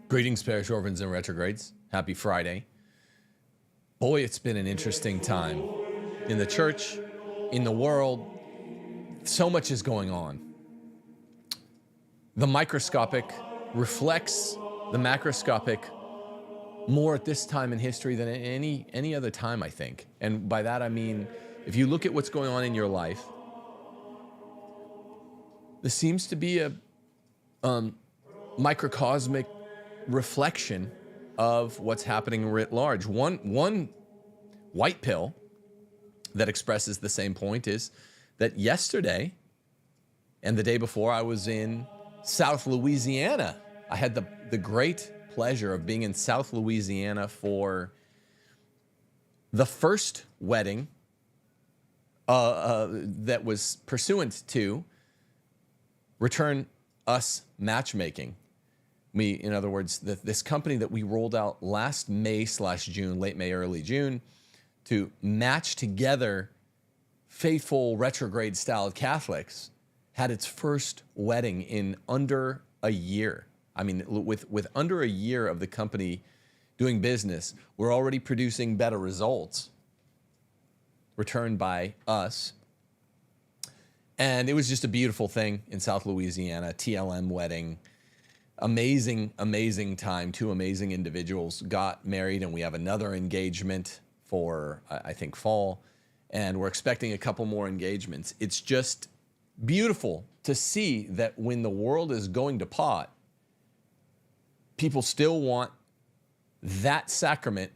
Greetings, parish orphans and retrogrades. Happy Friday. Boy, it's been an interesting time in the church, in the world. So much is going on. The microscopic reflects the macroscopic more at this time in history than any other time, I think. And by that I mean, if you look at what's going on in your life, there seems to be a microcosmic reflection of what's happening writ large. One white pill that expresses the same point is that yesterday and the day before I was in South Louisiana. I had the great pleasure of being in South Louisiana for the first wedding that was pursuant to Return Us Matchmaking. In other words, this company that we rolled out last May/June, late May, early June, to match together faithful retrograde style Catholics, had its first wedding in under a year. I mean, with under a year of the company doing business, we're already producing better results returned by us. And it was just a beautiful thing in South Louisiana, TLM wedding. Amazing, amazing time. Two amazing individuals got married, and we have another engagement for, I think, fall. And we're expecting a couple more engagements. It's just beautiful to see that when the world is going to pot, people still want that sacrament,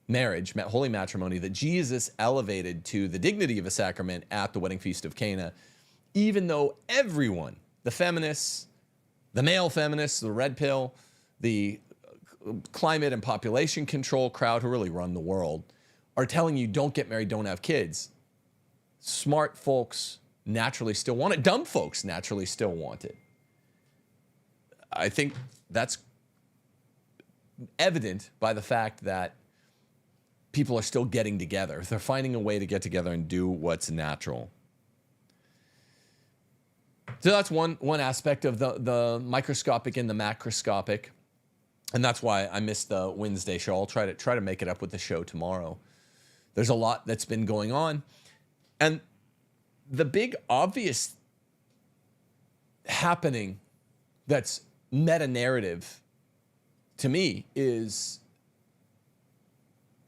marriage, holy matrimony, that Jesus elevated to the dignity of a sacrament at the wedding feast of Cana, even though everyone, the feminists, the male feminists, the red pill, the climate and population control crowd who really run the world, are telling you don't get married, don't have kids. Smart folks naturally still want it. Dumb folks naturally still want it. I think that's evident by the fact that people are still getting together. They're finding a way to get together and do what's natural. So that's one aspect of the microscopic and the macroscopic. And that's why I missed the Wednesday show. I'll try to make it up with the show tomorrow. There's a lot that's been going on. And the big obvious happening that's meta-narrative to me is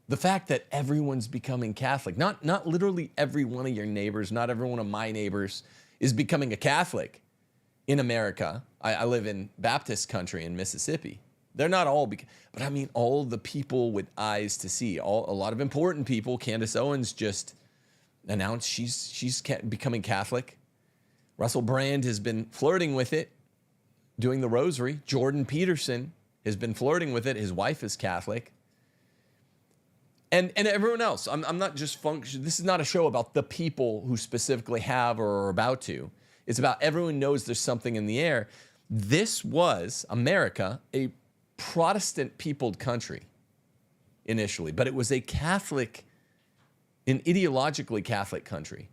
the fact that everyone's becoming Catholic. Not literally every one of your neighbors, not every one of my neighbors is becoming a Catholic in America. I live in Baptist country in Mississippi. They're not all, but I mean all the people with eyes to see. A lot of important people. Candace Owens just announced she's becoming Catholic. Russell Brand has been flirting with it, doing the rosary. Jordan Peterson has been flirting with it. His wife is Catholic. And everyone else. I'm not just this is not a show about the people who specifically have or are about to. It's about everyone knows there's something in the air. This was America, a Protestant peopled country initially, but it was a Catholic, an ideologically Catholic country.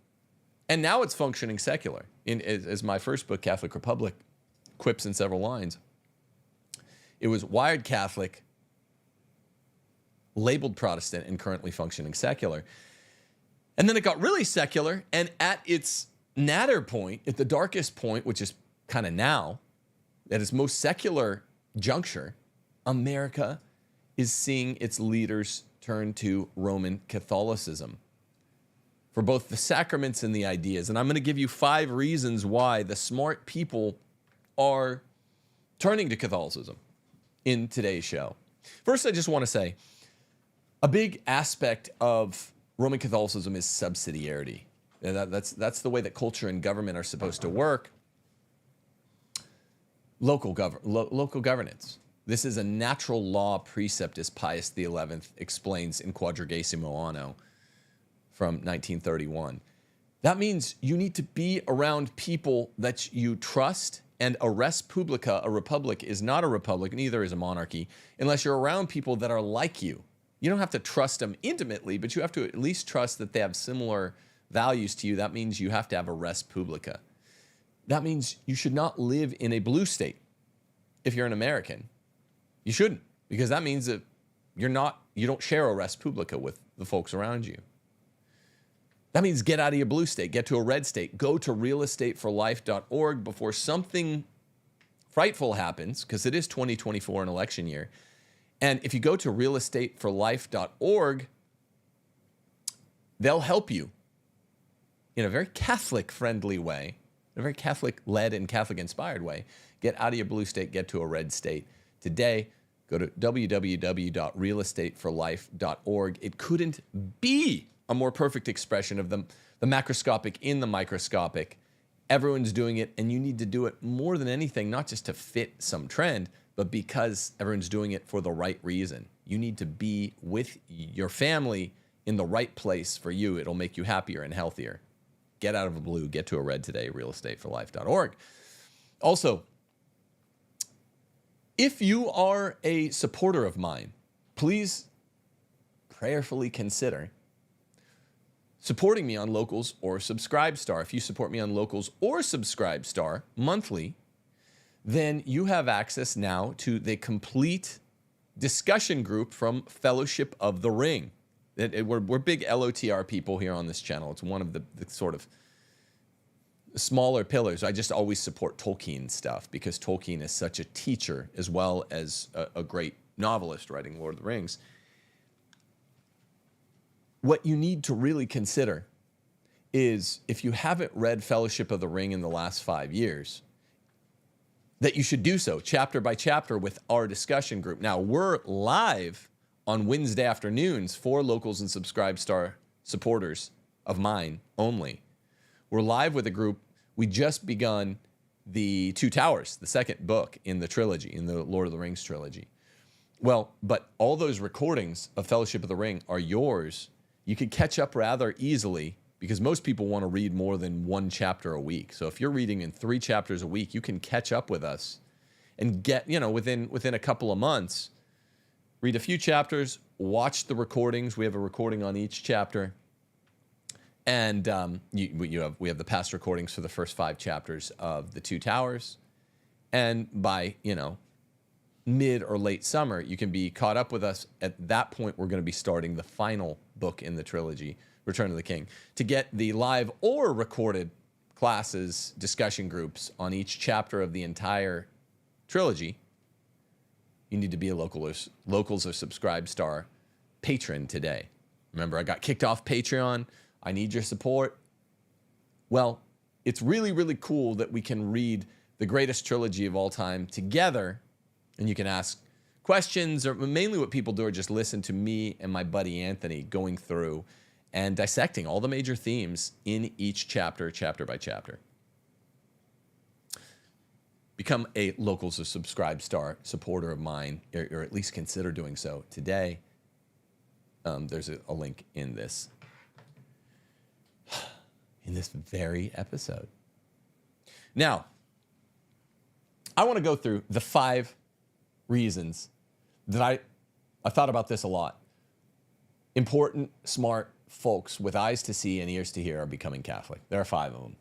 And now it's functioning secular. As my first book, Catholic Republic, quips in several lines. It was wired Catholic, labeled Protestant, and currently functioning secular. And then it got really secular, and at its nadir point, at the darkest point, which is kind of now, at its most secular juncture, America is seeing its leaders turn to Roman Catholicism for both the sacraments and the ideas. And I'm going to give you 5 reasons why the smart people are turning to Catholicism in today's show. First, I just want to say, a big aspect of Roman Catholicism is subsidiarity. And that's the way that culture and government are supposed to work. Local governance. This is a natural law precept, as Pius XI explains in Quadragesimo Anno from 1931. That means you need to be around people that you trust, and a res publica, a republic, is not a republic, neither is a monarchy, unless you're around people that are like you. You don't have to trust them intimately, but you have to at least trust that they have similar values to you. That means you have to have a res publica. That means you should not live in a blue state. if you're an American. You shouldn't, because that means that you don't share a res publica with the folks around you. That means get out of your blue state, get to a red state, go to realestateforlife.org before something frightful happens, because it is 2024, an election year. And if you go to realestateforlife.org, they'll help you in a very Catholic-friendly way, in a very Catholic-led and Catholic-inspired way, get out of your blue state, get to a red state. Today, go to www.realestateforlife.org. It couldn't be a more perfect expression of the macroscopic in the microscopic. Everyone's doing it, and you need to do it more than anything, not just to fit some trend, but because everyone's doing it for the right reason. You need to be with your family in the right place for you. It'll make you happier and healthier. Get out of a blue, get to a red today, realestateforlife.org. Also, if you are a supporter of mine, please prayerfully consider supporting me on Locals or Subscribestar. If you support me on Locals or Subscribestar monthly, then you have access now to the complete discussion group from Fellowship of the Ring. We're big LOTR people here on this channel. It's one of the sort of smaller pillars. I just always support Tolkien stuff because Tolkien is such a teacher as well as a great novelist writing Lord of the Rings. What you need to really consider is, if you haven't read Fellowship of the Ring in the last 5 years, that you should do so chapter by chapter with our discussion group. Now, we're live on Wednesday afternoons for Locals and Subscribestar supporters of mine only. We're live with a group. We just begun the Two Towers, the second book in the trilogy, in the Lord of the Rings trilogy. Well, but all those recordings of Fellowship of the Ring are yours. You can catch up rather easily because most people want to read more than one chapter a week. So if you're reading in 3 chapters a week, you can catch up with us and get, within a couple of months, read a few chapters, watch the recordings. We have a recording on each chapter. And we have the past recordings for the first 5 chapters of the Two Towers. And by, mid or late summer, you can be caught up with us. At that point, we're going to be starting the final book in the trilogy, Return of the King. To get the live or recorded classes, discussion groups on each chapter of the entire trilogy, you need to be a Locals or Subscribestar patron today. Remember, I got kicked off Patreon. I need your support. Well, it's really, really cool that we can read the greatest trilogy of all time together, and you can ask questions, or mainly what people do are just listen to me and my buddy Anthony going through and dissecting all the major themes in each chapter, chapter by chapter. Become a Locals or Subscribestar supporter of mine, or at least consider doing so today. There's a link in this very episode. Now, I want to go through the 5 reasons that I thought about this a lot. Important, smart folks with eyes to see and ears to hear are becoming Catholic. There are 5 of them.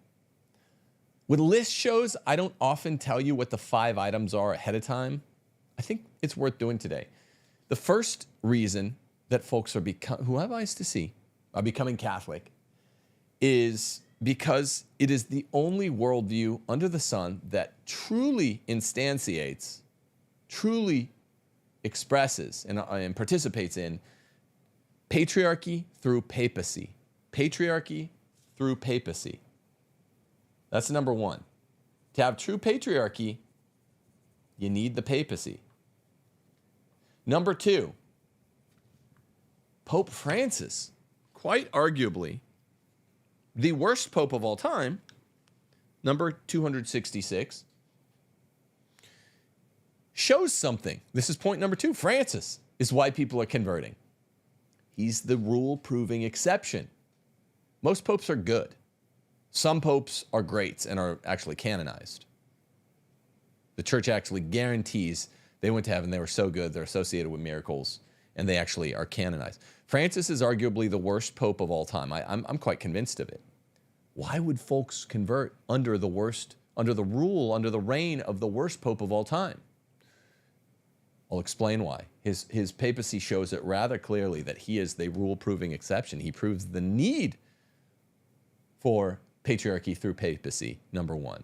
With list shows, I don't often tell you what the 5 items are ahead of time. I think it's worth doing today. The first reason that folks who have eyes to see are becoming Catholic is because it is the only worldview under the sun that truly instantiates, truly expresses and participates in patriarchy through papacy. Patriarchy through papacy. That's number 1. To have true patriarchy, you need the papacy. Number 2, Pope Francis, quite arguably the worst pope of all time, number 266, shows something. This is point number 2. Francis is why people are converting. He's the rule-proving exception. Most popes are good. Some popes are greats and are actually canonized. The church actually guarantees they went to heaven, they were so good, they're associated with miracles, and they actually are canonized. Francis is arguably the worst pope of all time. I'm quite convinced of it. Why would folks convert under the reign of the worst pope of all time? I'll explain why. His papacy shows it rather clearly that he is the rule-proving exception. He proves the need for patriarchy through papacy, number one,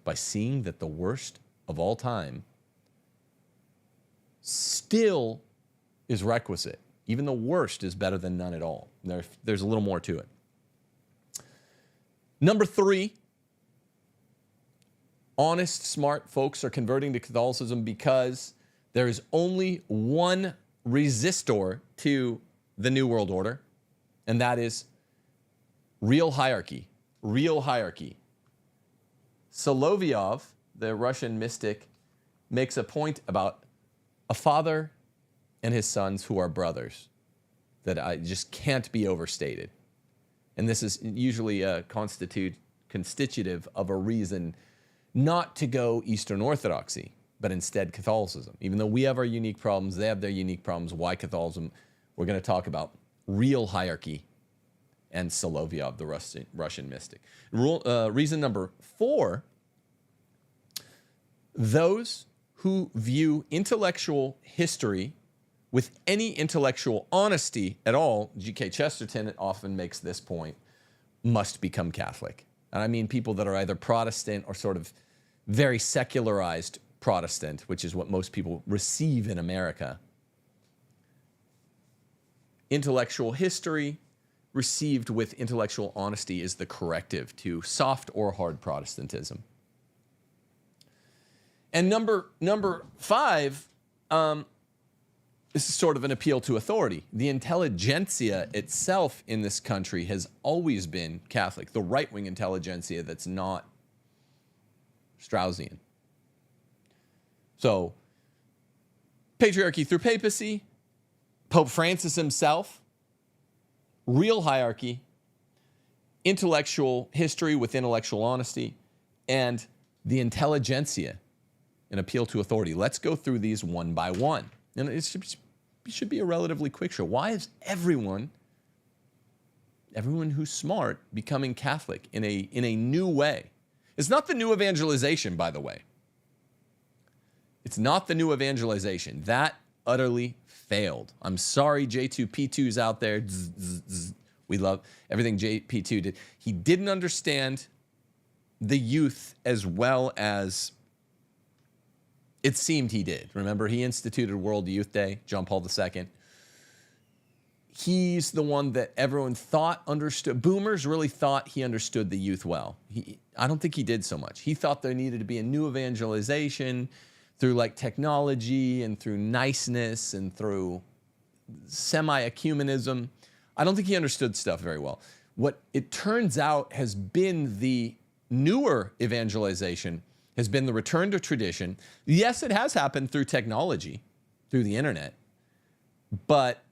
by seeing that the worst of all time still is requisite. Even the worst is better than none at all. There's a little more to it. Number three, honest, smart folks are converting to Catholicism because there is only one resistor to the New World Order, and that is real hierarchy. Real hierarchy. Solovyov, the Russian mystic, makes a point about a father and his sons who are brothers that I just can't be overstated. And this is usually constitutive of a reason not to go Eastern Orthodoxy, but instead Catholicism. Even though we have our unique problems, they have their unique problems. Why Catholicism? We're going to talk about real hierarchy and Solovyov, the Russian mystic. Reason number 4, those who view intellectual history with any intellectual honesty at all, G.K. Chesterton often makes this point, must become Catholic. And I mean people that are either Protestant or sort of very secularized Protestant, which is what most people receive in America. Intellectual history received with intellectual honesty is the corrective to soft or hard Protestantism. And number 5, this is sort of an appeal to authority. The intelligentsia itself in this country has always been Catholic, the right-wing intelligentsia that's not Straussian. So, patriarchy through papacy, Pope Francis himself, real hierarchy, intellectual history with intellectual honesty, and the intelligentsia, an appeal to authority. Let's go through these one by one. And it should be a relatively quick show. Why is everyone who's smart becoming Catholic in a new way? It's not the new evangelization, by the way. It's not the new evangelization. That utterly failed. I'm sorry, J2P2's out there. Zzz, zzz, zzz. We love everything JP2 did. He didn't understand the youth as well as it seemed he did. Remember, he instituted World Youth Day, John Paul II. He's the one that everyone thought understood. Boomers really thought he understood the youth well. I don't think he did so much. He thought there needed to be a new evangelization through like technology and through niceness and through semi-ecumenism. I don't think he understood stuff very well. What it turns out has been the newer evangelization has been the return to tradition. Yes, it has happened through technology, through the internet, but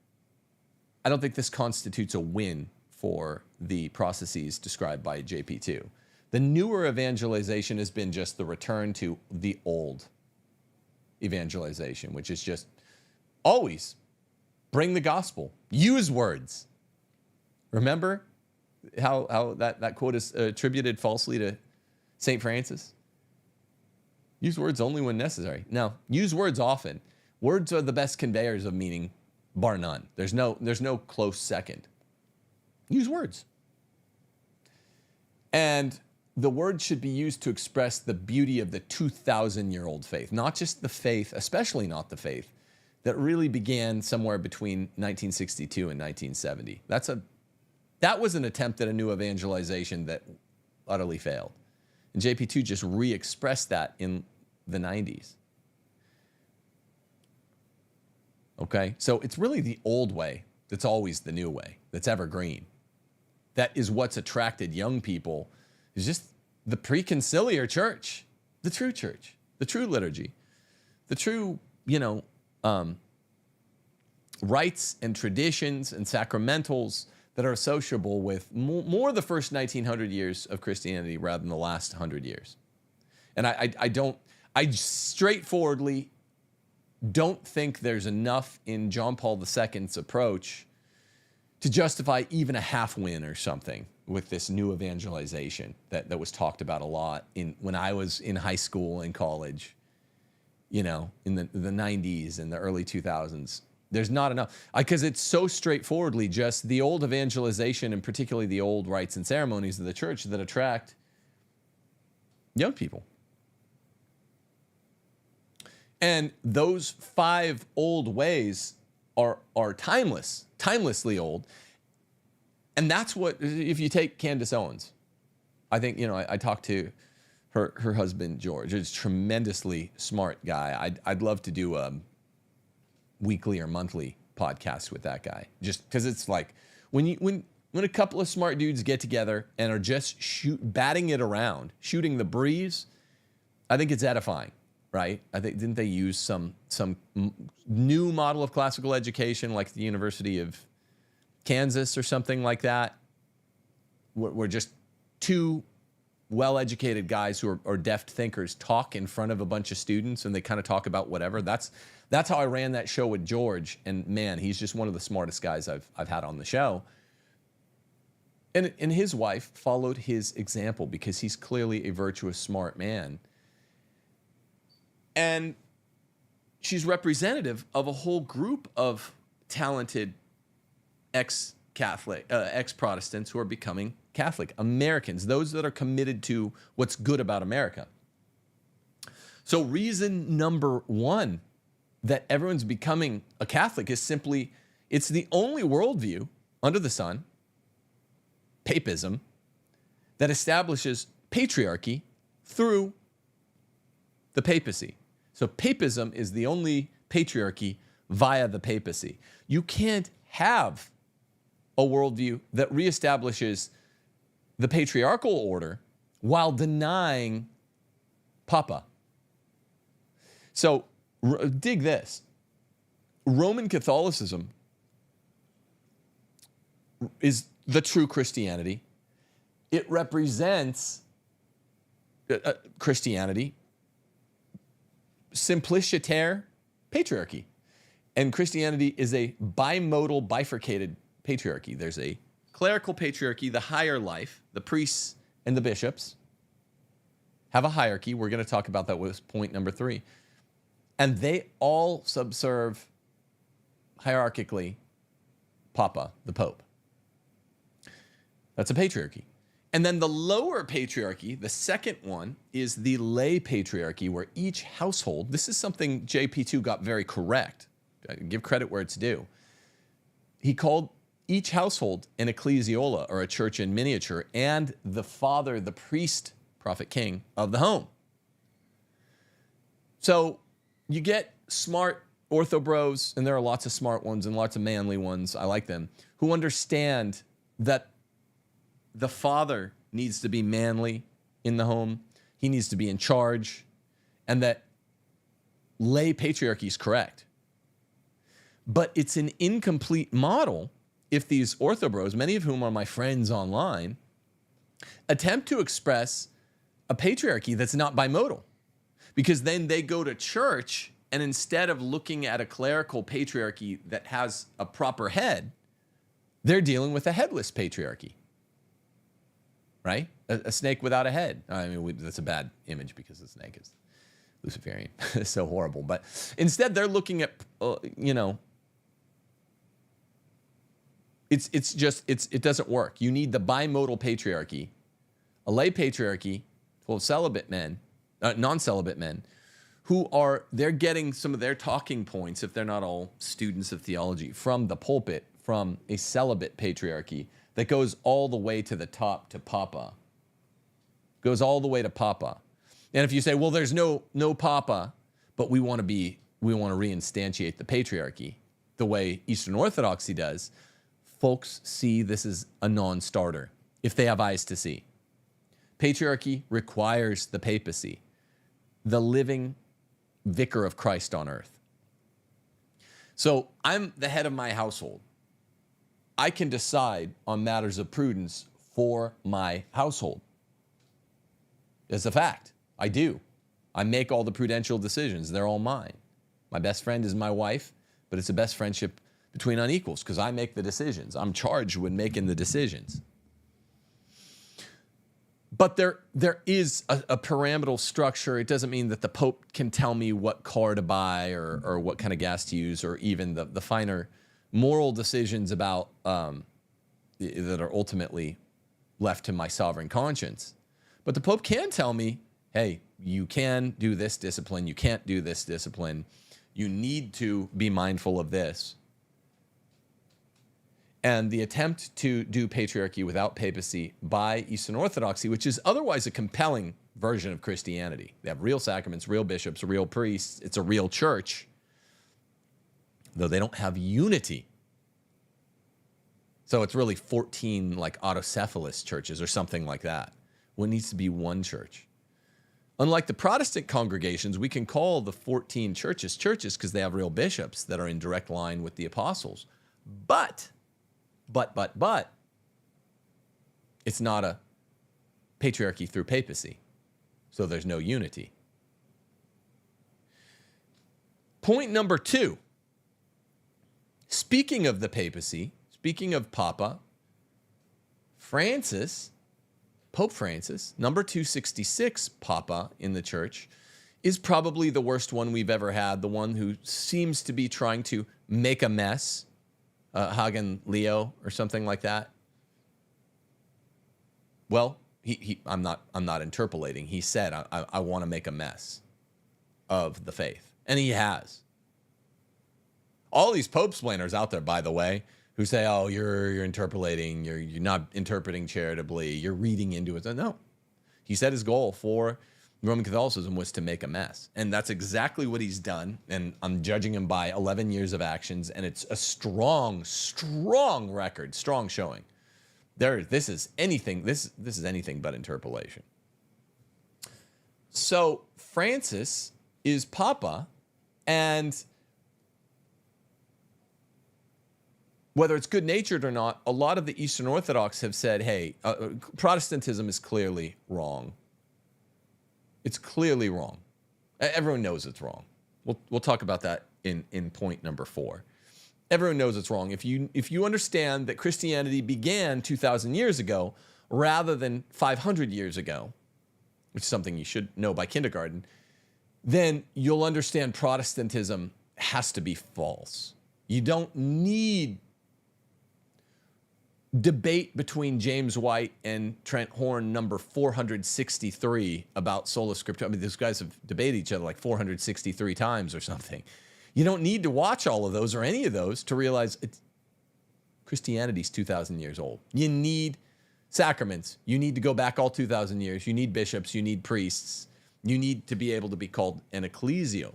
I don't think this constitutes a win for the processes described by JP2. The newer evangelization has been just the return to the old evangelization, which is just always bring the gospel, use words. Remember how that quote is attributed falsely to St. Francis? Use words only when necessary. No, use words often. Words are the best conveyors of meaning, bar none. There's no close second. Use words. And the word should be used to express the beauty of the 2,000-year-old faith, not just the faith, especially not the faith, that really began somewhere between 1962 and 1970. That was an attempt at a new evangelization that utterly failed. And JP2 just re-expressed that in the 90s. Okay, so it's really the old way that's always the new way, that's evergreen. That is what's attracted young people, is just the preconciliar church, the true liturgy, the true, rites and traditions and sacramentals that are associable with more the first 1900 years of Christianity rather than the last 100 years. And I straightforwardly don't think there's enough in John Paul II's approach to justify even a half win or something with this new evangelization that was talked about a lot when I was in high school and college. in the 90s and the early 2000s. There's not enough, because it's so straightforwardly just the old evangelization, and particularly the old rites and ceremonies of the church that attract young people. And those 5 old ways are timeless, timelessly old. And that's what, if you take Candace Owens, I think, I talked to her husband, George. He's a tremendously smart guy. I'd love to do a weekly or monthly podcast with that guy, just because it's like when a couple of smart dudes get together and are just batting it around, shooting the breeze, I think it's edifying, right? I think, didn't they use some new model of classical education, like the University of Kansas or something like that? We're just 2 well-educated guys who are deft thinkers talk in front of a bunch of students, and they kind of talk about whatever. That's how I ran that show with George, and man, he's just one of the smartest guys I've had on the show. And his wife followed his example because he's clearly a virtuous, smart man. And she's representative of a whole group of talented ex-Catholic, ex-Protestants who are becoming Catholic Americans, those that are committed to what's good about America. So reason number 1 that everyone's becoming a Catholic is simply, it's the only worldview under the sun, papism, that establishes patriarchy through the papacy. So papism is the only patriarchy via the papacy. You can't have a worldview that reestablishes the patriarchal order while denying Papa. So dig this. Roman Catholicism is the true Christianity. It represents Christianity, simpliciter patriarchy. And Christianity is a bimodal, bifurcated patriarchy. There's a clerical patriarchy, the higher life, the priests and the bishops have a hierarchy. We're going to talk about that with point number 3. And they all subserve hierarchically Papa, the Pope. That's a patriarchy. And then the lower patriarchy, the second one, is the lay patriarchy, where each household, this is something JP2 got very correct. Give credit where it's due. He called each household an ecclesiola, or a church in miniature, and the father, the priest, prophet, king of the home. So you get smart orthobros, and there are lots of smart ones and lots of manly ones, I like them, who understand that the father needs to be manly in the home, he needs to be in charge, and that lay patriarchy is correct. But it's an incomplete model if these orthobros, many of whom are my friends online, attempt to express a patriarchy that's not bimodal. Because then they go to church, and instead of looking at a clerical patriarchy that has a proper head, they're dealing with a headless patriarchy. Right? A snake without a head. I mean, that's a bad image because the snake is Luciferian. It's so horrible. But instead, they're looking at, it doesn't work. You need the bimodal patriarchy, a lay patriarchy full of celibate men, non-celibate men, they're getting some of their talking points, if they're not all students of theology, from the pulpit, from a celibate patriarchy that goes all the way to the top, to Papa. Goes all the way to Papa. And if you say, well, there's no Papa, but we want to reinstantiate the patriarchy the way Eastern Orthodoxy does, folks see this as a non-starter, if they have eyes to see. Patriarchy requires the papacy, the living vicar of Christ on earth. So I'm the head of my household. I can decide on matters of prudence for my household. It's a fact. I do. I make all the prudential decisions. They're all mine. My best friend is my wife, but it's a best friendship between unequals because I make the decisions. I'm charged with making the decisions. But there is a pyramidal structure. It doesn't mean that the Pope can tell me what car to buy or what kind of gas to use, or even the finer moral decisions about that are ultimately left to my sovereign conscience. But the Pope can tell me, hey, you can do this discipline, you can't do this discipline, you need to be mindful of this. And the attempt to do patriarchy without papacy by Eastern Orthodoxy, which is otherwise a compelling version of Christianity. They have real sacraments, real bishops, real priests. It's a real church, though they don't have unity. So it's really 14 like autocephalous churches or something like that. Well, it needs to be one church. Unlike the Protestant congregations, we can call the 14 churches because they have real bishops that are in direct line with the apostles. But, it's not a patriarchy through papacy. So there's no unity. Point number 2. Speaking of the papacy, speaking of Papa, Pope Francis, number 266 Papa in the church, is probably the worst one we've ever had, the one who seems to be trying to make a mess. Hagen Leo or something like that. Well, I'm not interpolating. He said, I want to make a mess of the faith. And he has. All these Pope-splainers out there, by the way, who say, oh, you're interpolating, you're not interpreting charitably, you're reading into it. No. He said his goal for Roman Catholicism was to make a mess. And that's exactly what he's done. And I'm judging him by 11 years of actions. And it's a strong record, strong showing. This is anything but interpolation. So Francis is Papa, and whether it's good-natured or not, a lot of the Eastern Orthodox have said, hey, Protestantism is clearly wrong. It's clearly wrong. Everyone knows it's wrong. We'll talk about that in point number 4. Everyone knows it's wrong. If you understand that Christianity began 2,000 years ago rather than 500 years ago, which is something you should know by kindergarten, then you'll understand Protestantism has to be false. You don't need debate between James White and Trent Horn number 463 about sola scriptura. I mean, these guys have debated each other like 463 times or something. You don't need to watch all of those or any of those to realize Christianity's 2,000 years old. You need sacraments. You need to go back all 2,000 years. You need bishops. You need priests. You need to be able to be called an ecclesia.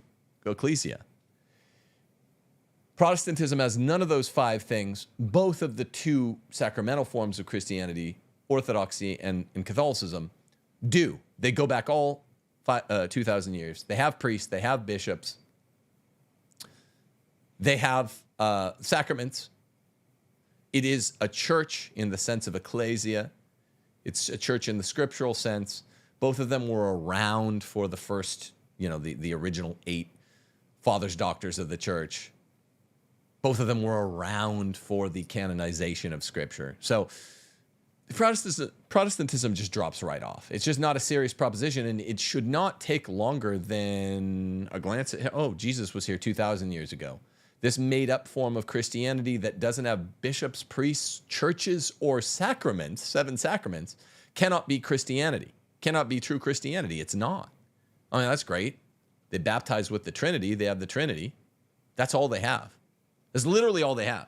Protestantism has none of those 5 things. Both of the 2 sacramental forms of Christianity, Orthodoxy and Catholicism, do. They go back all 2,000 years. They have priests. They have bishops. They have sacraments. It is a church in the sense of ecclesia. It's a church in the scriptural sense. Both of them were around for the first, the original 8 fathers, doctors of the church. Both of them were around for the canonization of Scripture. So Protestantism just drops right off. It's just not a serious proposition, and it should not take longer than a glance at, oh, Jesus was here 2,000 years ago. This made-up form of Christianity that doesn't have bishops, priests, churches, or sacraments, 7 sacraments, cannot be Christianity, cannot be true Christianity. It's not. I mean, that's great. They baptize with the Trinity. They have the Trinity. That's all they have. That's literally all they have.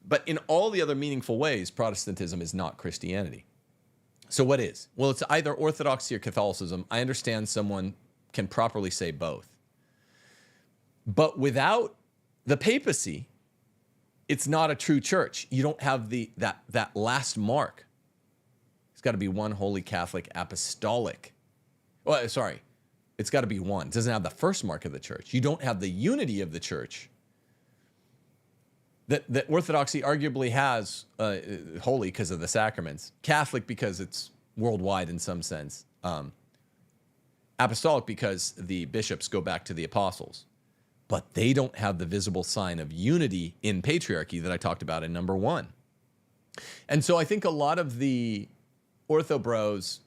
But in all the other meaningful ways, Protestantism is not Christianity. So what is? Well, it's either Orthodoxy or Catholicism. I understand someone can properly say both. But without the papacy, it's not a true church. You don't have that last mark. It's got to be one holy Catholic apostolic. Well, sorry. It's got to be one. It doesn't have the first mark of the church. You don't have the unity of the church that Orthodoxy arguably has, holy because of the sacraments, Catholic because it's worldwide in some sense, apostolic because the bishops go back to the apostles. But they don't have the visible sign of unity in patriarchy that I talked about in number 1. And so I think a lot of the ortho bros,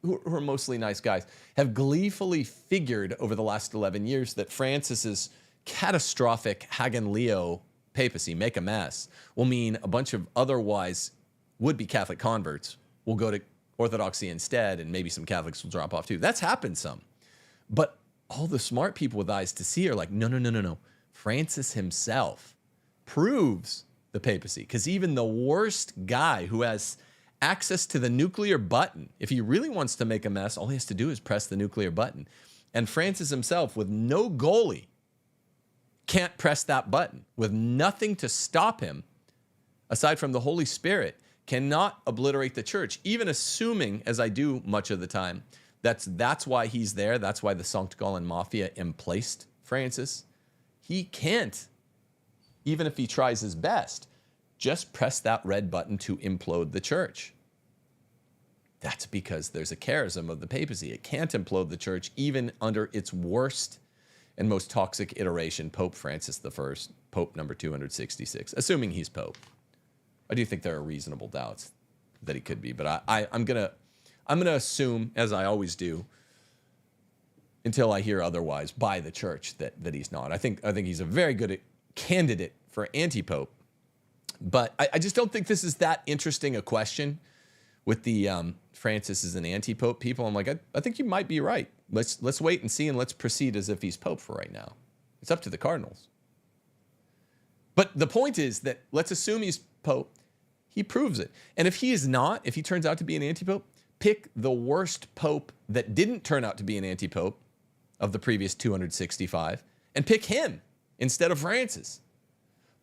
who are mostly nice guys, have gleefully figured over the last 11 years that Francis's catastrophic Hagen Leo papacy, make a mess, will mean a bunch of otherwise would-be Catholic converts will go to Orthodoxy instead, and maybe some Catholics will drop off too. That's happened some. But all the smart people with eyes to see are like, no, no, no, no, no. Francis himself proves the papacy, because even the worst guy who has access to the nuclear button, if he really wants to make a mess, all he has to do is press the nuclear button. And Francis himself, with no goalie, can't press that button, with nothing to stop him, aside from the Holy Spirit, cannot obliterate the church, even assuming, as I do much of the time, that's why he's there, that's why the Sankt Gallen Mafia emplaced Francis. He can't, even if he tries his best, just press that red button to implode the church. That's because there's a charism of the papacy. It can't implode the church even under its worst and most toxic iteration, Pope Francis I, Pope number 266, assuming he's Pope. I do think there are reasonable doubts that he could be, but I'm gonna assume, as I always do, until I hear otherwise by the church, that he's not. I think he's a very good candidate for anti-pope, but I just don't think this is that interesting a question with the Francis is an anti-pope people. I'm like, I think you might be right. Let's wait and see, and let's proceed as if he's pope for right now. It's up to the cardinals. But the point is that let's assume he's pope. He proves it. And if he is not, if he turns out to be an anti-pope, pick the worst pope that didn't turn out to be an anti-pope of the previous 265 and pick him instead of Francis.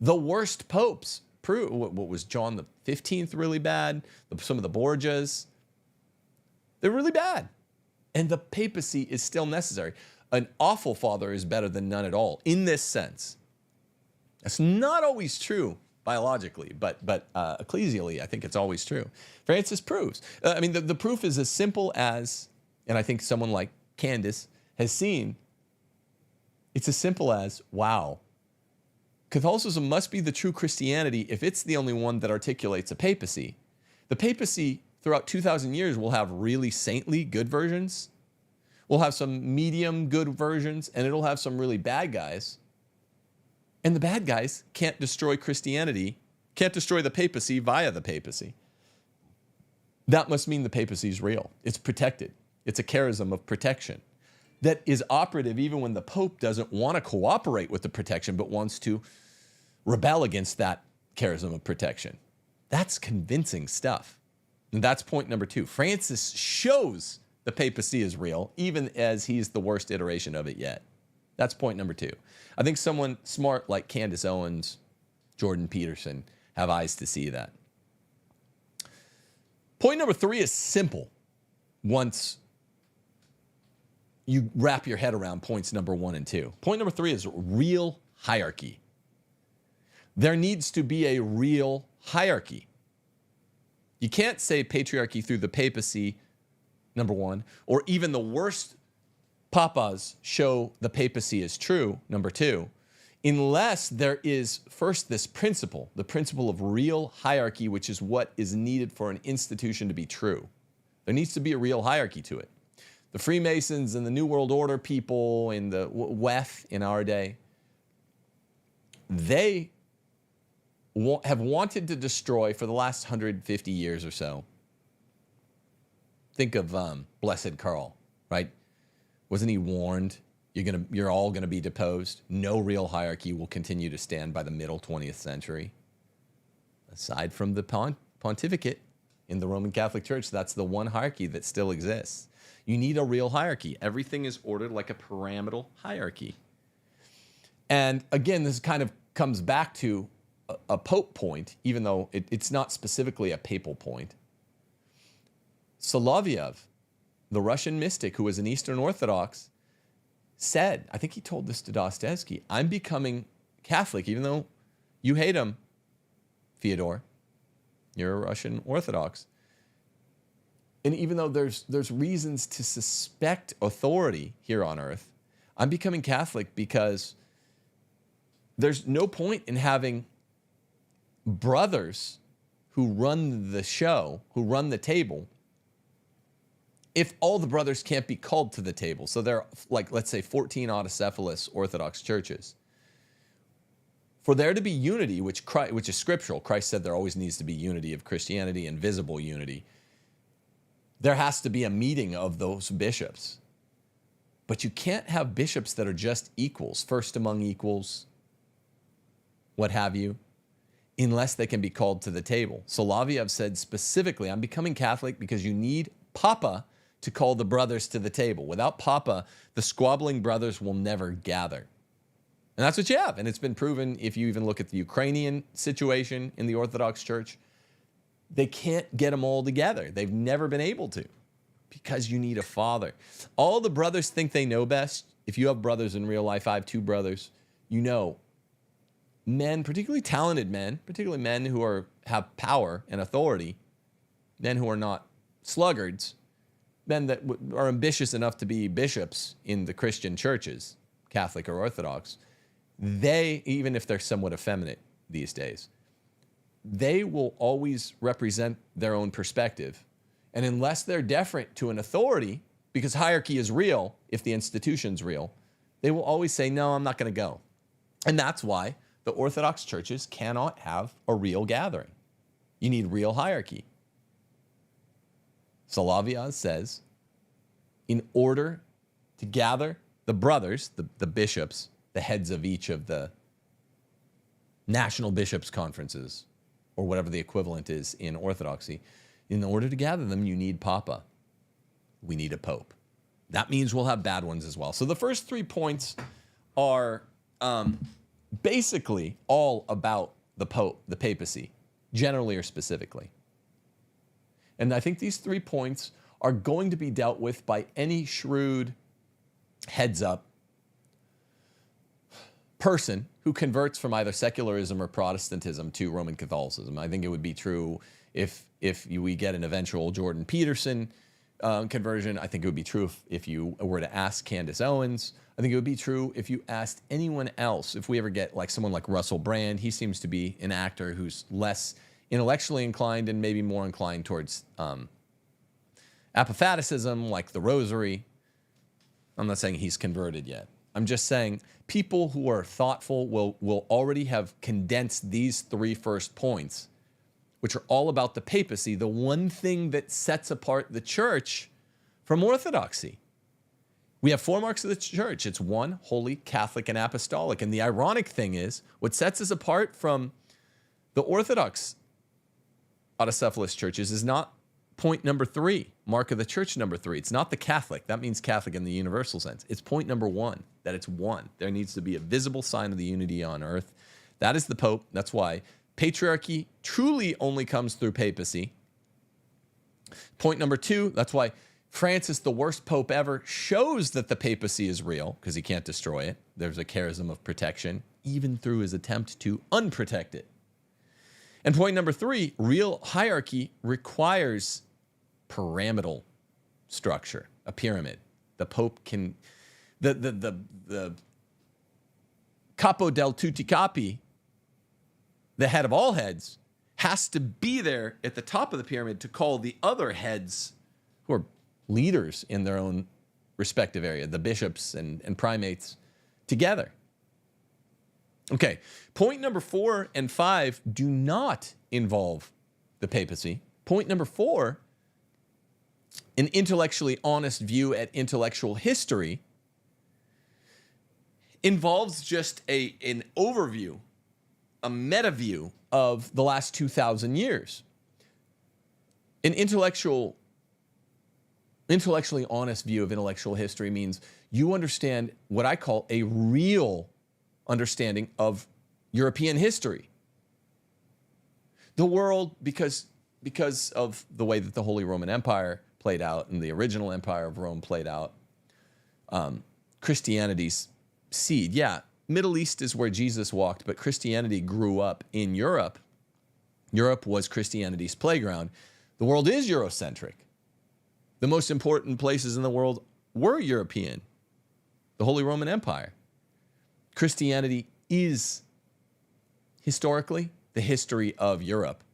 The worst popes prove, what was John the 15th really bad? Some of the Borgias, they're really bad. And the papacy is still necessary. An awful father is better than none at all in this sense. That's not always true biologically, but ecclesially, I think it's always true. Francis proves. I mean, the proof is as simple as, and I think someone like Candace has seen, it's as simple as, wow, Catholicism must be the true Christianity if it's the only one that articulates a papacy. The papacy, throughout 2,000 years, will have really saintly good versions, will have some medium good versions, and it'll have some really bad guys. And the bad guys can't destroy Christianity, can't destroy the papacy via the papacy. That must mean the papacy is real. It's protected. It's a charism of protection that is operative even when the Pope doesn't want to cooperate with the protection but wants to rebel against that charism of protection. That's convincing stuff. And that's point number 2. Francis shows the papacy is real, even as he's the worst iteration of it yet. That's point number 2. I think someone smart like Candace Owens, Jordan Peterson, have eyes to see that. Point number 3 is simple once you wrap your head around points number 1 and 2. Point number 3 is real hierarchy. There needs to be a real hierarchy. You can't say patriarchy through the papacy, number 1, or even the worst papas show the papacy is true, number 2, unless there is first this principle, the principle of real hierarchy, which is what is needed for an institution to be true. There needs to be a real hierarchy to it. The Freemasons and the New World Order people in the WEF in our day, they have wanted to destroy for the last 150 years or so. Think of Blessed Karl, right? Wasn't he warned, you're all gonna be deposed? No real hierarchy will continue to stand by the middle 20th century. Aside from the pontificate in the Roman Catholic Church, that's the one hierarchy that still exists. You need a real hierarchy. Everything is ordered like a pyramidal hierarchy. And again, this kind of comes back to a pope point, even though it's not specifically a papal point. Soloviev, the Russian mystic who was an Eastern Orthodox, said, I think he told this to Dostoevsky, I'm becoming Catholic, even though you hate him, Fyodor. You're a Russian Orthodox. And even though there's reasons to suspect authority here on earth, I'm becoming Catholic because there's no point in having brothers who run the show, who run the table, if all the brothers can't be called to the table, so there are, like, let's say 14 autocephalous Orthodox churches, for there to be unity, which is scriptural, Christ said there always needs to be unity of Christianity and visible unity, there has to be a meeting of those bishops. But you can't have bishops that are just equals, first among equals, what have you, unless they can be called to the table. Soloviev said specifically, I'm becoming Catholic because you need Papa to call the brothers to the table. Without Papa, the squabbling brothers will never gather. And that's what you have. And it's been proven if you even look at the Ukrainian situation in the Orthodox Church. They can't get them all together. They've never been able to because you need a father. All the brothers think they know best. If you have brothers in real life, I have 2 brothers, you know, men, particularly talented men, particularly men who have power and authority, men who are not sluggards, men that are ambitious enough to be bishops in the Christian churches, Catholic or Orthodox, they, even if they're somewhat effeminate these days, they will always represent their own perspective. And unless they're deferent to an authority, because hierarchy is real if the institution's real, they will always say, no, I'm not going to go. And that's why the Orthodox churches cannot have a real gathering. You need real hierarchy. Soloviev says, in order to gather the brothers, the bishops, the heads of each of the national bishops' conferences, or whatever the equivalent is in Orthodoxy, in order to gather them, you need Papa. We need a Pope. That means we'll have bad ones as well. So the first 3 points are basically all about the Pope, the papacy, generally or specifically. And I think these 3 points are going to be dealt with by any shrewd, heads-up person who converts from either secularism or Protestantism to Roman Catholicism. I think it would be true if we get an eventual Jordan Peterson conversion. I think it would be true if you were to ask Candace Owens. I think it would be true if you asked anyone else. If we ever get like someone like Russell Brand, he seems to be an actor who's less intellectually inclined and maybe more inclined towards apatheticism, like the Rosary. I'm not saying he's converted yet. I'm just saying people who are thoughtful will already have condensed these 3 first points, which are all about the papacy, the one thing that sets apart the church from orthodoxy. We have 4 marks of the church. It's 1, holy, Catholic, and apostolic. And the ironic thing is, what sets us apart from the Orthodox autocephalous churches is not point number 3, mark of the church number 3. It's not the Catholic. That means Catholic in the universal sense. It's point number 1, that it's 1. There needs to be a visible sign of the unity on earth. That is the Pope. That's why patriarchy truly only comes through papacy. Point number 2, that's why Francis, the worst pope ever, shows that the papacy is real because he can't destroy it. There's a charism of protection, even through his attempt to unprotect it. And point number 3, real hierarchy requires pyramidal structure, a pyramid. The Pope can, the capo del tutti capi, the head of all heads, has to be there at the top of the pyramid to call the other heads who are leaders in their own respective area, the bishops and primates, together. Okay, point number 4 and 5 do not involve the papacy. Point number 4, an intellectually honest view at intellectual history, involves just an overview, a meta view of the last 2,000 years. An intellectually honest view of intellectual history means you understand what I call a real understanding of European history. The world, because of the way that the Holy Roman Empire played out and the original Empire of Rome played out, Christianity's seed. Yeah, Middle East is where Jesus walked, but Christianity grew up in Europe. Europe was Christianity's playground. The world is Eurocentric. The most important places in the world were European. The Holy Roman Empire. Christianity is historically the history of Europe.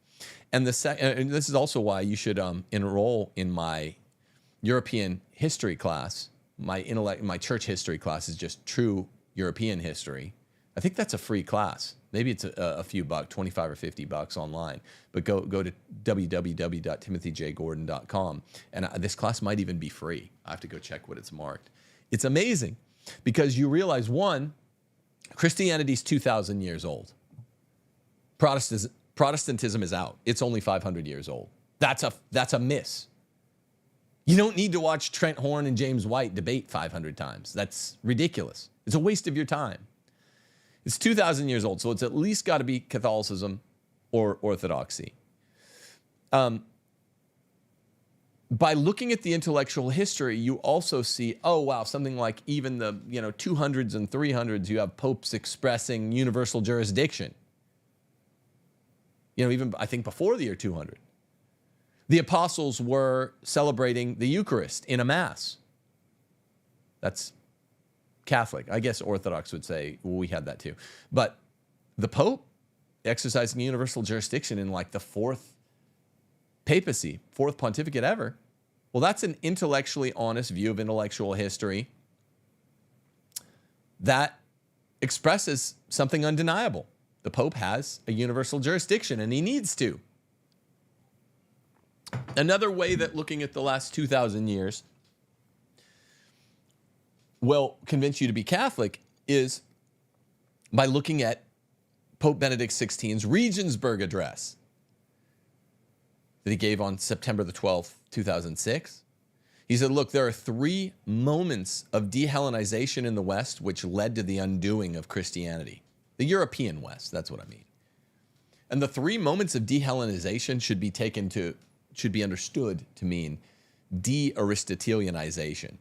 And this is also why you should enroll in my European history class, my church history class is just true European history. I think that's a free class. Maybe it's a few bucks, 25 or 50 bucks online. But go to www.timothyjgordon.com, and this class might even be free. I have to go check what it's marked. It's amazing because you realize, one, Christianity's 2,000 years old. Protestantism is out. It's only 500 years old. That's a miss. You don't need to watch Trent Horn and James White debate 500 times. That's ridiculous. It's a waste of your time. It's 2,000 years old, so it's at least got to be Catholicism or Orthodoxy. By looking at the intellectual history, you also see, oh, wow, something like even the 200s and 300s, you have popes expressing universal jurisdiction. Even I think before the year 200. The apostles were celebrating the Eucharist in a mass. That's Catholic. I guess Orthodox would say, well, we had that too. But the Pope exercising universal jurisdiction in like the fourth papacy, fourth pontificate ever. Well, that's an intellectually honest view of intellectual history that expresses something undeniable. The Pope has a universal jurisdiction, and he needs to. Another way that looking at the last 2,000 years will convince you to be Catholic is by looking at Pope Benedict XVI's Regensburg Address that he gave on September the 12th, 2006. He said, look, there are three moments of de-Hellenization in the West which led to the undoing of Christianity. The European West, that's what I mean. And the three moments of de-Hellenization should be understood to mean de-Aristotelianization.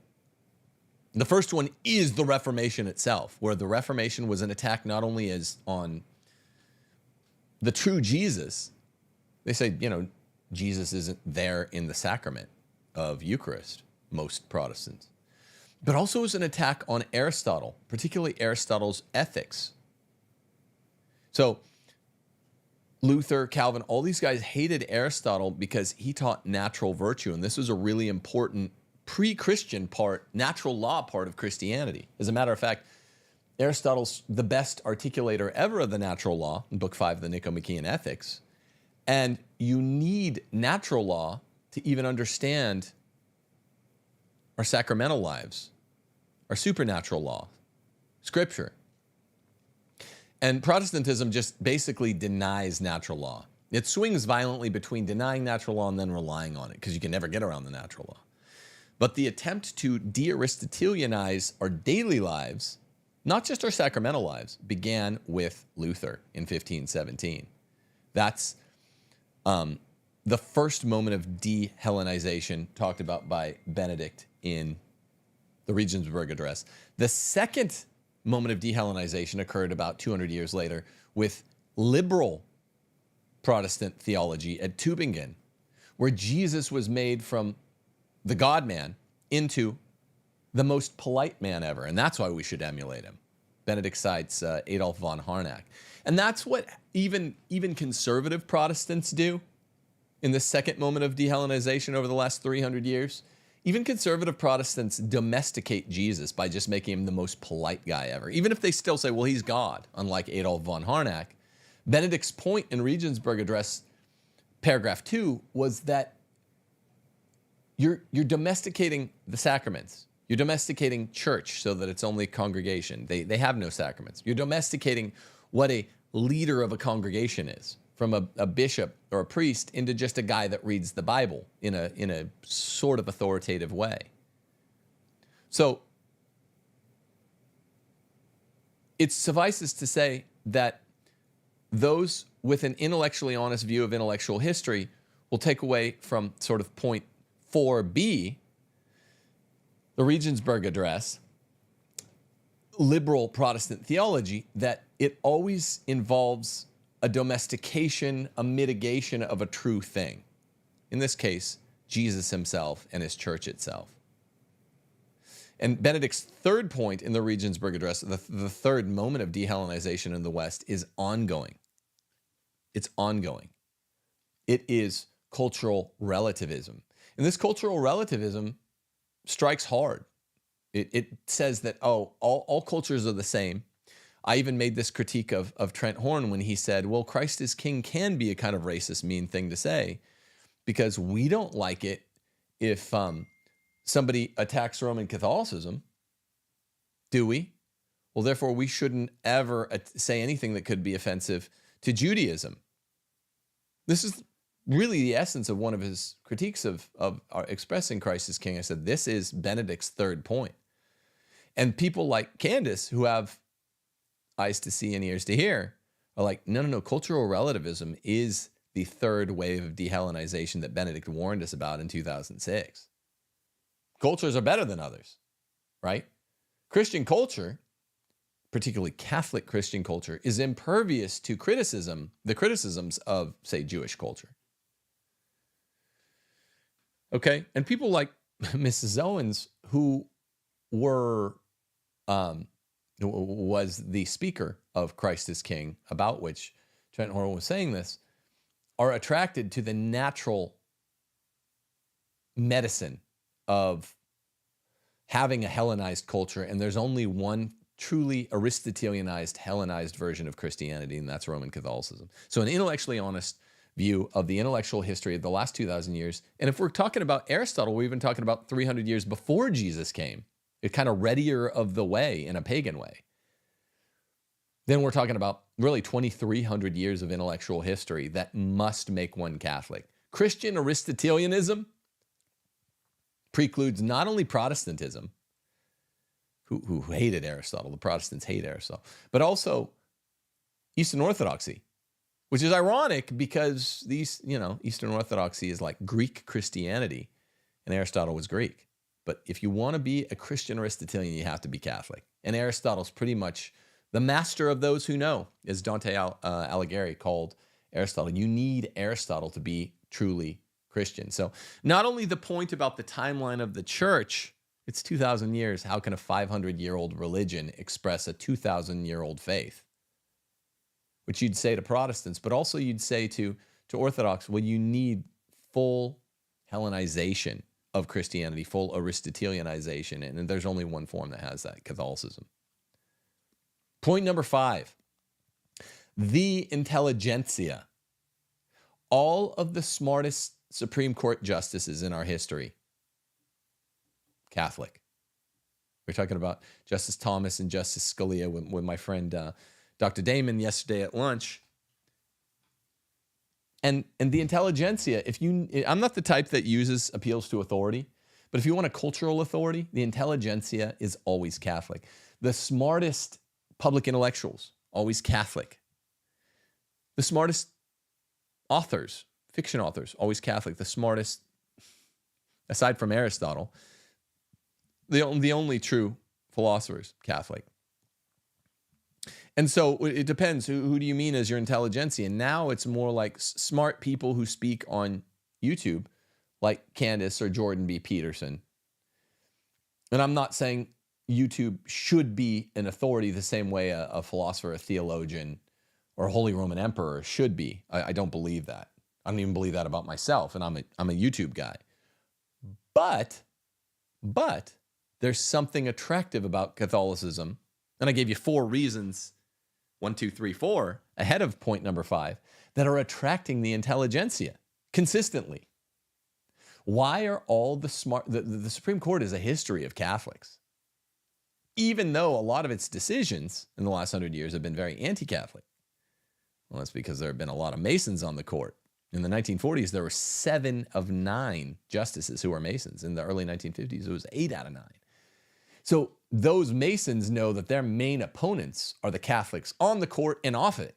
The first one is the Reformation itself, where the Reformation was an attack not only on the true Jesus. They say, Jesus isn't there in the sacrament of Eucharist, most Protestants, but also as an attack on Aristotle, particularly Aristotle's ethics. So Luther, Calvin, all these guys hated Aristotle because he taught natural virtue, and this was a really important pre-Christian part, natural law part of Christianity. As a matter of fact, Aristotle's the best articulator ever of the natural law in Book 5 of the Nicomachean Ethics. And you need natural law to even understand our sacramental lives, our supernatural law, Scripture. And Protestantism just basically denies natural law. It swings violently between denying natural law and then relying on it, because you can never get around the natural law. But the attempt to de-Aristotelianize our daily lives, not just our sacramental lives, began with Luther in 1517. That's the first moment of de-Hellenization talked about by Benedict in the Regensburg Address. The second moment of de-Hellenization occurred about 200 years later with liberal Protestant theology at Tübingen, where Jesus was made from the God-man into the most polite man ever, and that's why we should emulate him. Benedict cites Adolf von Harnack. And that's what even conservative Protestants do in the second moment of de-Hellenization over the last 300 years. Even conservative Protestants domesticate Jesus by just making him the most polite guy ever. Even if they still say, well, he's God, unlike Adolf von Harnack. Benedict's point in Regensburg Address, paragraph 2, was that you're domesticating the sacraments. You're domesticating church so that it's only congregation. They have no sacraments. You're domesticating what a leader of a congregation is, from a bishop or a priest into just a guy that reads the Bible in a sort of authoritative way. So it suffices to say that those with an intellectually honest view of intellectual history will take away from sort of point 4b, the Regensburg Address, liberal Protestant theology, that it always involves a domestication, a mitigation of a true thing. In this case, Jesus himself and his church itself. And Benedict's third point in the Regensburg Address, the third moment of de-Hellenization in the West, is ongoing. It's ongoing. It is cultural relativism. And this cultural relativism strikes hard. It says that, oh, all cultures are the same. I even made this critique of Trent Horn when he said, well, Christ is king can be a kind of racist, mean thing to say, because we don't like it if somebody attacks Roman Catholicism, do we? Well, therefore, we shouldn't ever say anything that could be offensive to Judaism. This is really the essence of one of his critiques of expressing Christ as king. I said, this is Benedict's third point. And people like Candace, who have eyes to see and ears to hear, are like, no, cultural relativism is the third wave of dehellenization that Benedict warned us about in 2006. Cultures are better than others, right? Christian culture, particularly Catholic Christian culture, is impervious to the criticisms of, say, Jewish culture. Okay, and people like Mrs. Owens, who was the speaker of Christ is King, about which Trent Horn was saying this, are attracted to the natural medicine of having a Hellenized culture, and there's only one truly Aristotelianized, Hellenized version of Christianity, and that's Roman Catholicism. So an intellectually honest view of the intellectual history of the last 2,000 years, and if we're talking about Aristotle, we're even talking about 300 years before Jesus came, it's kind of readier of the way in a pagan way. Then we're talking about really 2,300 years of intellectual history that must make one Catholic. Christian Aristotelianism precludes not only Protestantism, who hated Aristotle, the Protestants hate Aristotle, but also Eastern Orthodoxy, which is ironic because Eastern Orthodoxy is like Greek Christianity, and Aristotle was Greek. But if you want to be a Christian Aristotelian, you have to be Catholic. And Aristotle's pretty much the master of those who know, as Dante Alighieri called Aristotle. You need Aristotle to be truly Christian. So not only the point about the timeline of the church, it's 2,000 years. How can a 500-year-old religion express a 2,000-year-old faith? Which you'd say to Protestants, but also you'd say to Orthodox, well, you need full Hellenization of Christianity, full Aristotelianization, and there's only one form that has that, Catholicism. Point number 5, the intelligentsia. All of the smartest Supreme Court justices in our history, Catholic. We're talking about Justice Thomas and Justice Scalia with my friend Dr. Damon yesterday at lunch. And the intelligentsia, I'm not the type that appeals to authority, but if you want a cultural authority, the intelligentsia is always Catholic. The smartest public intellectuals, always Catholic. The smartest authors, fiction authors, always Catholic. The smartest, aside from Aristotle, the only true philosophers, Catholic. And so it depends. Who do you mean as your intelligentsia? And now it's more like smart people who speak on YouTube, like Candace or Jordan B. Peterson. And I'm not saying YouTube should be an authority the same way a philosopher, a theologian, or a Holy Roman Emperor should be. I don't believe that. I don't even believe that about myself, and I'm a YouTube guy. But there's something attractive about Catholicism, and I gave you 4 reasons, 1, 2, 3, 4, ahead of point number 5, that are attracting the intelligentsia consistently. Why are all the Supreme Court is a history of Catholics, even though a lot of its decisions in the last 100 years have been very anti-Catholic. Well, that's because there have been a lot of Masons on the court. In the 1940s, there were 7 of 9 justices who were Masons. In the early 1950s, it was 8 out of 9. So those Masons know that their main opponents are the Catholics on the court and off it.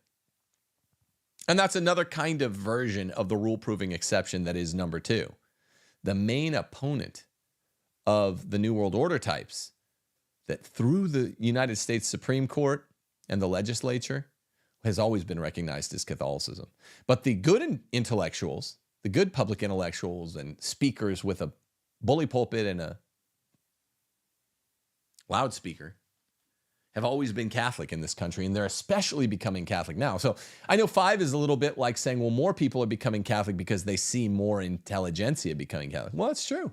And that's another kind of version of the rule-proving exception that is number 2. The main opponent of the New World Order types that through the United States Supreme Court and the legislature has always been recognized as Catholicism. But the good intellectuals, the good public intellectuals and speakers with a bully pulpit and a loudspeaker have always been Catholic in this country, and they're especially becoming Catholic now. So I know 5 is a little bit like saying, well, more people are becoming Catholic because they see more intelligentsia becoming Catholic. Well, that's true.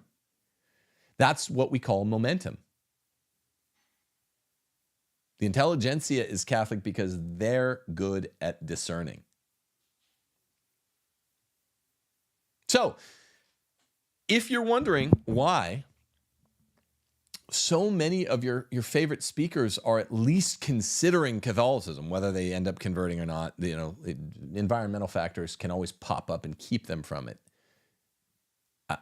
That's what we call momentum. The intelligentsia is Catholic because they're good at discerning. So, if you're wondering why so many of your favorite speakers are at least considering Catholicism, whether they end up converting or not, environmental factors can always pop up and keep them from it.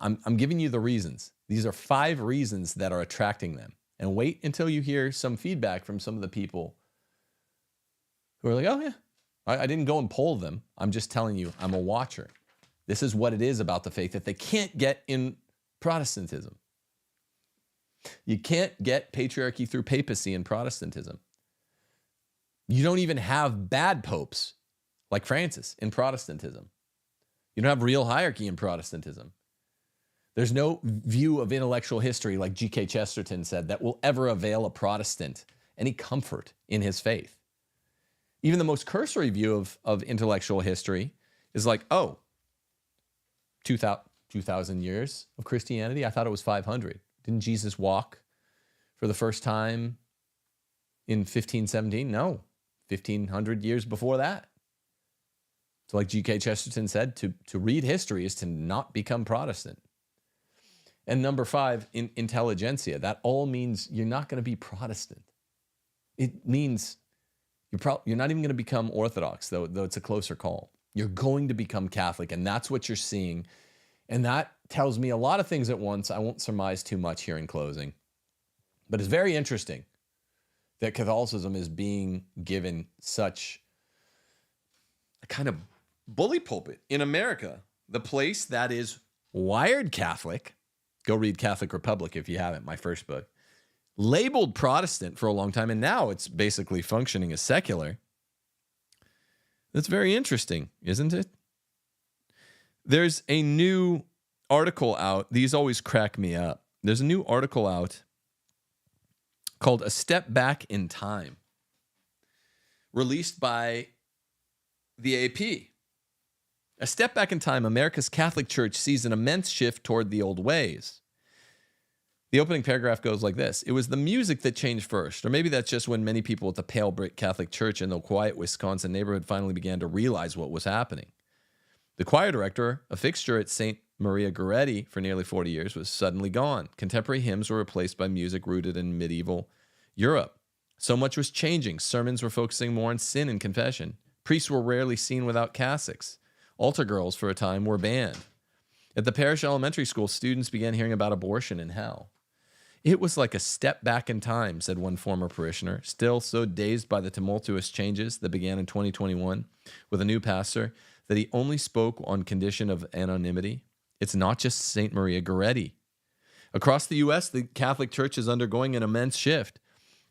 I'm giving you the reasons. These are 5 reasons that are attracting them. And wait until you hear some feedback from some of the people who are like, oh yeah, I didn't go and poll them. I'm just telling you, I'm a watcher. This is what it is about the faith that they can't get in Protestantism. You can't get patriarchy through papacy in Protestantism. You don't even have bad popes like Francis in Protestantism. You don't have real hierarchy in Protestantism. There's no view of intellectual history, like G.K. Chesterton said, that will ever avail a Protestant any comfort in his faith. Even the most cursory view of intellectual history is like, oh, 2,000 years of Christianity? I thought it was 500. Didn't Jesus walk for the first time in 1517? No, 1,500 years before that. So like G.K. Chesterton said, to read history is to not become Protestant. And number 5, intelligentsia. That all means you're not going to be Protestant. It means you're not even going to become Orthodox, though it's a closer call. You're going to become Catholic, and that's what you're seeing. And that tells me a lot of things at once. I won't surmise too much here in closing. But it's very interesting that Catholicism is being given such a kind of bully pulpit in America, the place that is wired Catholic. Go read Catholic Republic if you haven't, my first book. Labeled Protestant for a long time, and now it's basically functioning as secular. That's very interesting, isn't it? There's a new article out. These always crack me up. There's a new article out called A Step Back in Time, released by the AP. A step back in time, America's Catholic Church sees an immense shift toward the old ways. The opening paragraph goes like this. It was the music that changed first, or maybe that's just when many people at the pale brick Catholic Church in the quiet Wisconsin neighborhood finally began to realize what was happening. The choir director, a fixture at St. Maria Goretti for nearly 40 years, was suddenly gone. Contemporary hymns were replaced by music rooted in medieval Europe. So much was changing. Sermons were focusing more on sin and confession. Priests were rarely seen without cassocks. Altar girls, for a time, were banned. At the parish elementary school, students began hearing about abortion and hell. It was like a step back in time, said one former parishioner, still so dazed by the tumultuous changes that began in 2021 with a new pastor that he only spoke on condition of anonymity. It's not just St. Maria Goretti. Across the U.S., the Catholic Church is undergoing an immense shift.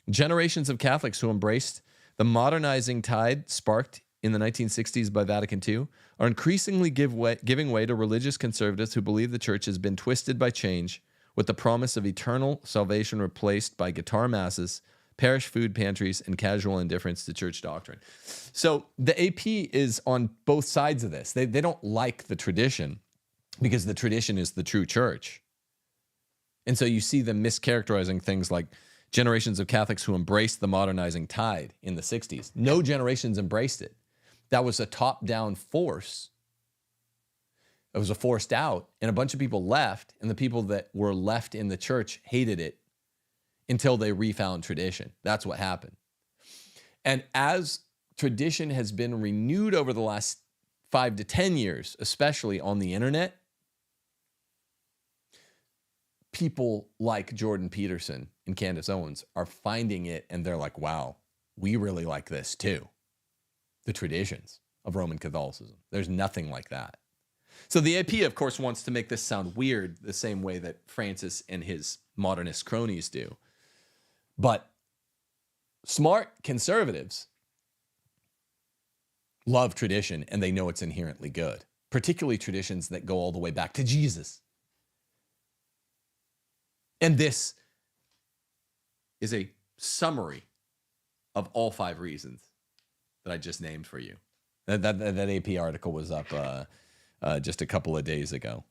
Generations of Catholics who embraced the modernizing tide sparked in the 1960s by Vatican II are increasingly giving way to religious conservatives who believe the church has been twisted by change, with the promise of eternal salvation replaced by guitar masses, parish food pantries, and casual indifference to church doctrine. So the AP is on both sides of this. They don't like the tradition because the tradition is the true church. And so you see them mischaracterizing things like generations of Catholics who embraced the modernizing tide in the 60s. No generations embraced it. That was a top-down force. It was a forced out, and a bunch of people left, and the people that were left in the church hated it until they refound tradition. That's what happened. And as tradition has been renewed over the last 5 to 10 years, especially on the internet, people like Jordan Peterson and Candace Owens are finding it, and they're like, wow, we really like this too. The traditions of Roman Catholicism. There's nothing like that. So the AP, of course, wants to make this sound weird the same way that Francis and his modernist cronies do. But smart conservatives love tradition, and they know it's inherently good, particularly traditions that go all the way back to Jesus. And this is a summary of all 5 reasons that I just named for you. That AP article was up just a couple of days ago.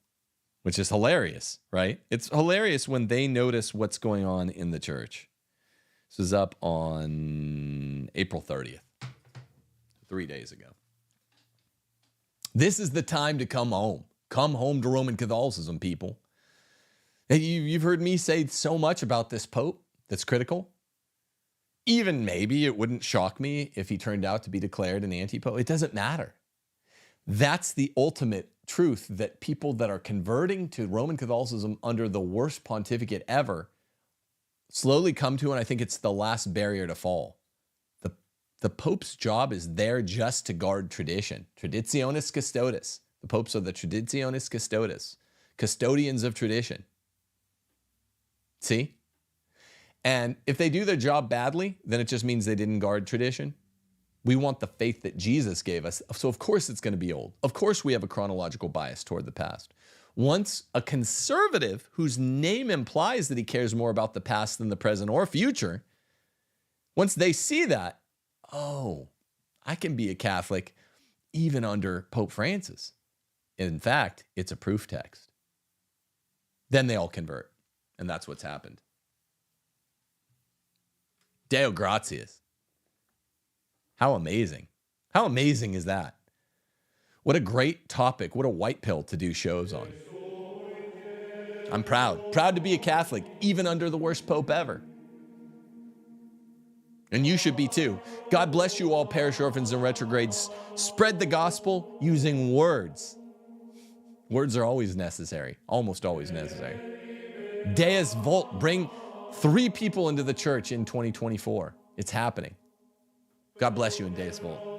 which is hilarious, right? It's hilarious when they notice what's going on in the church. This is up on April 30th, 3 days ago. This is the time to come home. Come home to Roman Catholicism, people. You've heard me say so much about this Pope that's critical. Even maybe it wouldn't shock me if he turned out to be declared an anti-Pope. It doesn't matter. That's the ultimate truth, that people that are converting to Roman Catholicism under the worst pontificate ever slowly come to, and I think it's the last barrier to fall. The Pope's job is there just to guard tradition. Traditionis custodes. The popes are the traditionis custodes, custodians of tradition. See? And if they do their job badly, then it just means they didn't guard tradition. We want the faith that Jesus gave us. So of course it's going to be old. Of course we have a chronological bias toward the past. Once a conservative whose name implies that he cares more about the past than the present or future, once they see that, oh, I can be a Catholic even under Pope Francis. In fact, it's a proof text. Then they all convert. And that's what's happened. Deo gratias. How amazing. How amazing is that? What a great topic. What a white pill to do shows on. I'm proud. Proud to be a Catholic, even under the worst Pope ever. And you should be too. God bless you all, parish orphans and retrogrades. Spread the gospel using words. Words are always necessary, almost always necessary. Deus Vult, bring 3 people into the church in 2024. It's happening. God bless you in Deus Vult.